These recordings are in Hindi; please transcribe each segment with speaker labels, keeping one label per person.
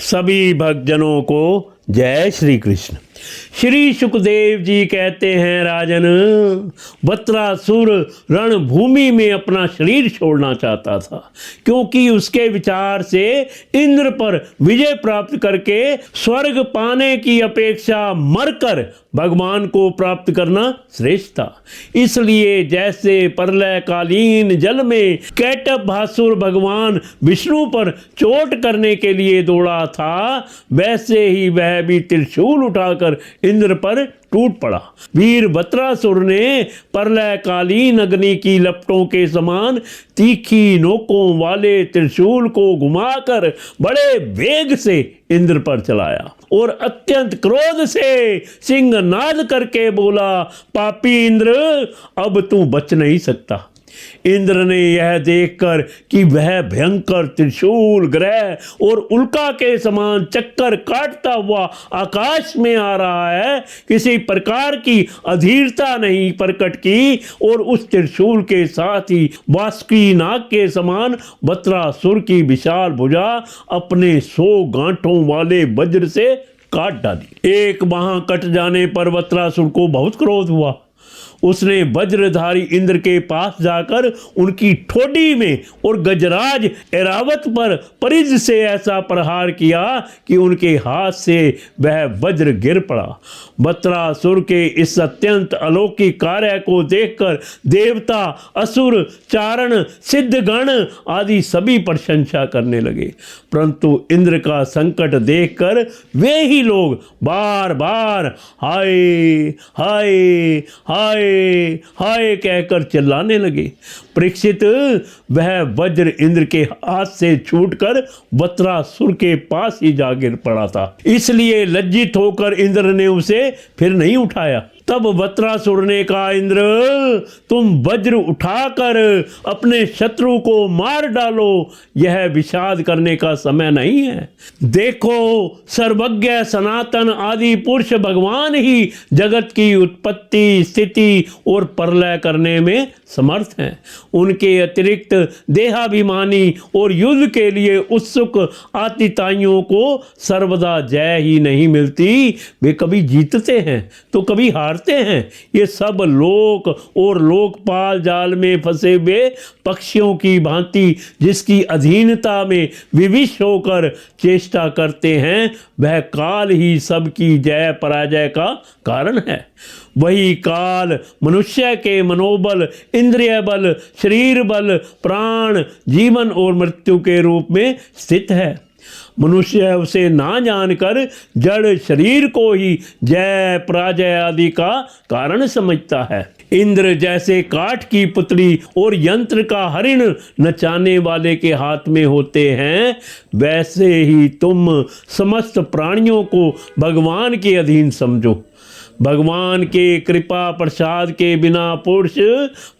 Speaker 1: सभी भक्तजनों को जय श्री कृष्ण। श्री सुखदेव जी कहते हैं, राजन, वत्रासुर रणभूमि में अपना शरीर छोड़ना चाहता था, क्योंकि उसके विचार से इंद्र पर विजय प्राप्त करके स्वर्ग पाने की अपेक्षा मरकर भगवान को प्राप्त करना श्रेष्ठ था। इसलिए जैसे प्रलयकालीन जल में कैटभ भासुर भगवान विष्णु पर चोट करने के लिए दौड़ा था, वैसे ही वह भी त्रिशूल उठाकर इंद्र पर टूट पड़ा। वीर वत्रासुर ने प्रलयकालीन अग्नि की लपटों के समान तीखी नोकों वाले त्रिशूल को घुमाकर बड़े वेग से इंद्र पर चलाया और अत्यंत क्रोध से सिंहनाद करके बोला, पापी इंद्र, अब तू बच नहीं सकता। इंद्र ने यह देखकर कि वह भयंकर त्रिशूल ग्रह और उल्का के समान चक्कर काटता हुआ आकाश में आ रहा है, किसी प्रकार की अधीरता नहीं प्रकट की और उस त्रिशूल के साथ ही वासुकी नाग के समान वत्रासुर की विशाल भुजा अपने 100 गांठों वाले वज्र से काट डाली। एक बांह कट जाने पर वत्रासुर को बहुत क्रोध हुआ। उसने वज्रधारी इंद्र के पास जाकर उनकी ठोडी में और गजराज ऐरावत पर परिज से ऐसा प्रहार किया कि उनके हाथ से वह वज्र गिर पड़ा। वत्रासुर के इस अत्यंत अलौकिक कार्य को देखकर देवता, असुर, चारण, सिद्धगण आदि सभी प्रशंसा करने लगे, परंतु इंद्र का संकट देखकर वे ही लोग बार बार हाय हाय हाय हाय कहकर चिल्लाने लगे। परीक्षित, वह वज्र इंद्र के हाथ से छूटकर वत्रासुर के पास ही जा गिर पड़ा था, इसलिए लज्जित होकर इंद्र ने उसे फिर नहीं उठाया। तब वत्रासुर ने कहा, इंद्र, तुम वज्र उठाकर अपने शत्रु को मार डालो, यह विषाद करने का समय नहीं है। देखो, सर्वज्ञ सनातन आदि पुरुष भगवान ही जगत की उत्पत्ति, स्थिति और प्रलय करने में समर्थ हैं। उनके अतिरिक्त देहाभिमानी और युद्ध के लिए उत्सुक आतिताइयों को सर्वदा जय ही नहीं मिलती। वे कभी जीतते हैं तो कभी हारते हैं। ये सब लोक और लोकपाल जाल में फंसे हुए पक्षियों की भांति जिसकी अधीनता में विविश होकर चेष्टा करते हैं, वह काल ही सबकी जय पराजय का कारण है। वही काल मनुष्य के मनोबल, इंद्रिय बल, शरीर बल, प्राण, जीवन और मृत्यु के रूप में स्थित है। मनुष्य उसे ना जानकर जड़ शरीर को ही जय पराजय आदि का कारण समझता है। इंद्र जैसे काठ की पुतली और यंत्र का हरिण नचाने वाले के हाथ में होते हैं, वैसे ही तुम समस्त प्राणियों को भगवान के अधीन समझो। भगवान के कृपा प्रसाद के बिना पुरुष,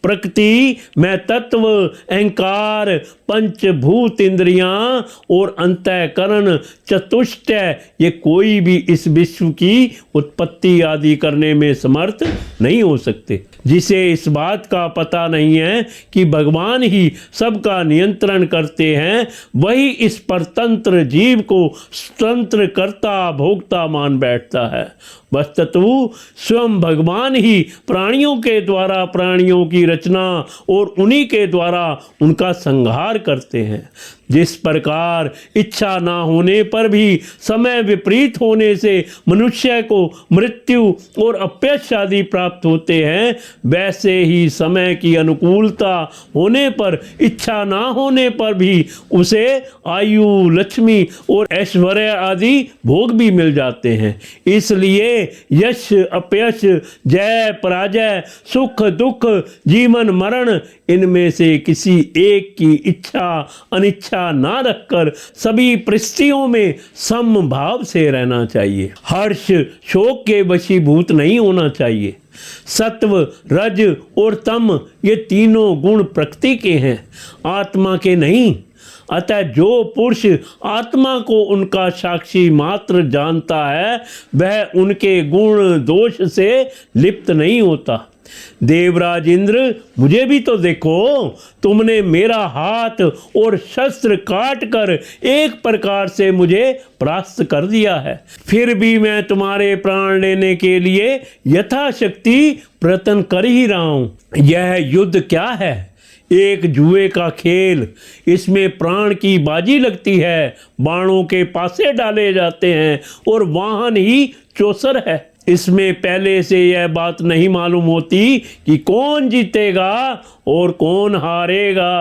Speaker 1: प्रकृति में तत्व, अहंकार, पंचभूत इंद्रियां और अंतःकरण, चतुष्टय, ये कोई भी इस विश्व की उत्पत्ति आदि करने में समर्थ नहीं हो सकते। जिसे इस बात का पता नहीं है कि भगवान ही सबका नियंत्रण करते हैं, वही इस परतंत्र जीव को स्वतंत्र कर्ता भोक्ता मान बैठता है। वस्तुतः स्वयं भगवान ही प्राणियों के द्वारा प्राणियों की रचना और उन्हीं के द्वारा उनका संहार करते हैं। जिस प्रकार इच्छा ना होने पर भी समय विपरीत होने से मनुष्य को मृत्यु और अपयश आदि प्राप्त होते हैं, वैसे ही समय की अनुकूलता होने पर, इच्छा ना होने पर भी उसे आयु, लक्ष्मी और ऐश्वर्य आदि भोग भी मिल जाते हैं। इसलिए यश अपयश, जय पराजय, सुख दुख, जीवन मरण, इनमें से किसी एक की इच्छा अनिच्छा ना रखकर सभी परिस्थितियों में समभाव से रहना चाहिए। हर्ष शोक के वशीभूत नहीं होना चाहिए। सत्व, रज और तम, ये तीनों गुण प्रकृति के हैं, आत्मा के नहीं। अतः जो पुरुष आत्मा को उनका साक्षी मात्र जानता है, वह उनके गुण दोष से लिप्त नहीं होता। देवराज इंद्र, मुझे भी तो देखो, तुमने मेरा हाथ और शस्त्र काट कर एक प्रकार से मुझे परास्त कर दिया है, फिर भी मैं तुम्हारे प्राण लेने के लिए यथाशक्ति प्रयत्न कर ही रहा हूं। यह युद्ध क्या है? एक जुए का खेल। इसमें प्राण की बाजी लगती है, बाणों के पासे डाले जाते हैं और वाहन ही चौसर है। इसमें पहले से यह बात नहीं मालूम होती कि कौन जीतेगा और कौन हारेगा।